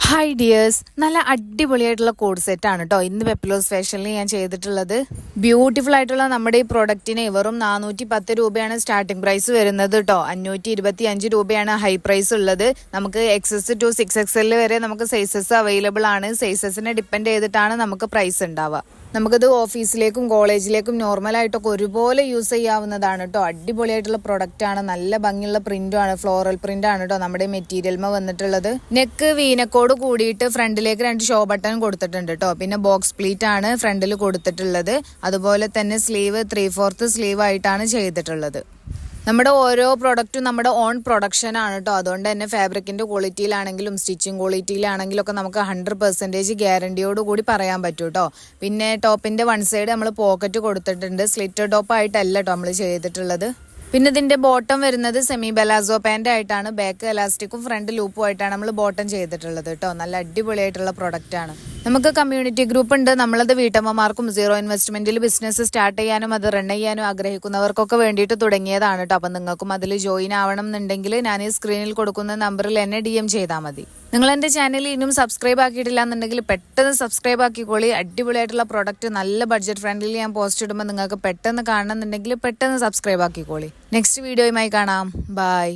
Hi dears, നല്ല അടിപൊളിയായിട്ടുള്ള code set ആണ് കേട്ടോ ഇന്ന് പെപ്ലോസ് ഫാഷനിൽ ഞാൻ ചെയ്തിട്ടുള്ളത്. ബ്യൂട്ടിഫുൾ ആയിട്ടുള്ള നമ്മുടെ ഈ പ്രൊഡക്റ്റിന് വെറും 410 രൂപയാണ് സ്റ്റാർട്ടിംഗ് പ്രൈസ് വരുന്നത് കേട്ടോ. 525 രൂപയാണ് ഹൈ പ്രൈസ് ഉള്ളത്. നമുക്ക് XS to 6XL വരെ നമുക്ക് സൈസസ് അവൈലബിൾ ആണ്. സൈസസിനെ ഡിപ്പെൻഡ് ചെയ്തിട്ടാണ് നമുക്ക് പ്രൈസ് ഉണ്ടാവുക. നമുക്കിത് ഓഫീസിലേക്കും കോളേജിലേക്കും നോർമലായിട്ടൊക്കെ ഒരുപോലെ യൂസ് ചെയ്യാവുന്നതാണ് കേട്ടോ. അടിപൊളിയായിട്ടുള്ള പ്രൊഡക്റ്റ് ആണ്. നല്ല ഭംഗിയുള്ള പ്രിന്റും ആണ്, ഫ്ലോറൽ പ്രിന്റ് ആണ് കേട്ടോ നമ്മുടെ മെറ്റീരിയൽമ വന്നിട്ടുള്ളത്. നെക്ക് വീനക്കോട് കൂടിയിട്ട് ഫ്രണ്ടിലേക്ക് 2 ഷോ ബട്ടൺ കൊടുത്തിട്ടുണ്ട് കേട്ടോ. പിന്നെ ബോക്സ് പ്ലീറ്റ് ആണ് ഫ്രണ്ടിൽ കൊടുത്തിട്ടുള്ളത്. അതുപോലെ തന്നെ സ്ലീവ് 3/4 സ്ലീവ് ആയിട്ടാണ് ചെയ്തിട്ടുള്ളത്. നമ്മുടെ ഓരോ പ്രൊഡക്റ്റും നമ്മുടെ ഓൺ പ്രൊഡക്ഷൻ ആണ് കേട്ടോ. അതുകൊണ്ട് തന്നെ ഫാബ്രിക്കിന്റെ ക്വാളിറ്റിയിലാണെങ്കിലും സ്റ്റിച്ചിങ് ക്വാളിറ്റിയിലാണെങ്കിലും ഒക്കെ നമുക്ക് 100% ഗ്യാരണ്ടിയോട് കൂടി പറയാൻ പറ്റും കേട്ടോ. പിന്നെ ടോപ്പിന്റെ വൺ സൈഡ് നമ്മൾ പോക്കറ്റ് കൊടുത്തിട്ടുണ്ട്. സ്ലിറ്റ് ടോപ്പ് ആയിട്ടല്ല കേട്ടോ നമ്മൾ ചെയ്തിട്ടുള്ളത്. പിന്നെ ഇതിന്റെ ബോട്ടം വരുന്നത് സെമി ബലാസോ പാന്റ് ആയിട്ടാണ്. ബാക്ക് എലാസ്റ്റിക്കും ഫ്രണ്ട് ലൂപ്പും ആയിട്ടാണ് നമ്മൾ ബോട്ടം ചെയ്തിട്ടുള്ളത് കേട്ടോ. നല്ല അടിപൊളിയായിട്ടുള്ള പ്രൊഡക്റ്റ് ആണ്. നമുക്ക് കമ്മ്യൂണിറ്റി ഗ്രൂപ്പ് ഉണ്ട്. നമ്മളത് വീട്ടമ്മമാർക്കും സീറോ ഇൻവെസ്റ്റ്മെന്റിൽ ബിസിനസ് സ്റ്റാർട്ട് ചെയ്യാനും അത് റൺ ചെയ്യാനും ആഗ്രഹിക്കുന്നവർക്കൊക്കെ വേണ്ടിയിട്ട് തുടങ്ങിയതാണ് കേട്ടോ. അപ്പം നിങ്ങൾക്കും അതിൽ ജോയിൻ ആവണം എന്നുണ്ടെങ്കിൽ ഞാൻ ഈ സ്ക്രീനിൽ കൊടുക്കുന്ന നമ്പറിൽ എന്നെ DM ചെയ്താൽ മതി. നിങ്ങൾ എൻ്റെ ചാനൽ ഇനിയും സബ്സ്ക്രൈബ് ആക്കിയിട്ടില്ല എന്നുണ്ടെങ്കിൽ പെട്ടെന്ന് സബ്സ്ക്രൈബ് ആക്കിക്കോളി. അടിപൊളിയായിട്ടുള്ള പ്രൊഡക്റ്റ് നല്ല ബഡ്ജറ്റ് ഫ്രണ്ട്ലി ഞാൻ പോസ്റ്റ് ഇടുമ്പോൾ നിങ്ങൾക്ക് പെട്ടെന്ന് കാണണമെന്നുണ്ടെങ്കിൽ പെട്ടെന്ന് സബ്സ്ക്രൈബ് ആക്കിക്കോളി. നെക്സ്റ്റ് വീഡിയോയുമായി കാണാം. ബൈ.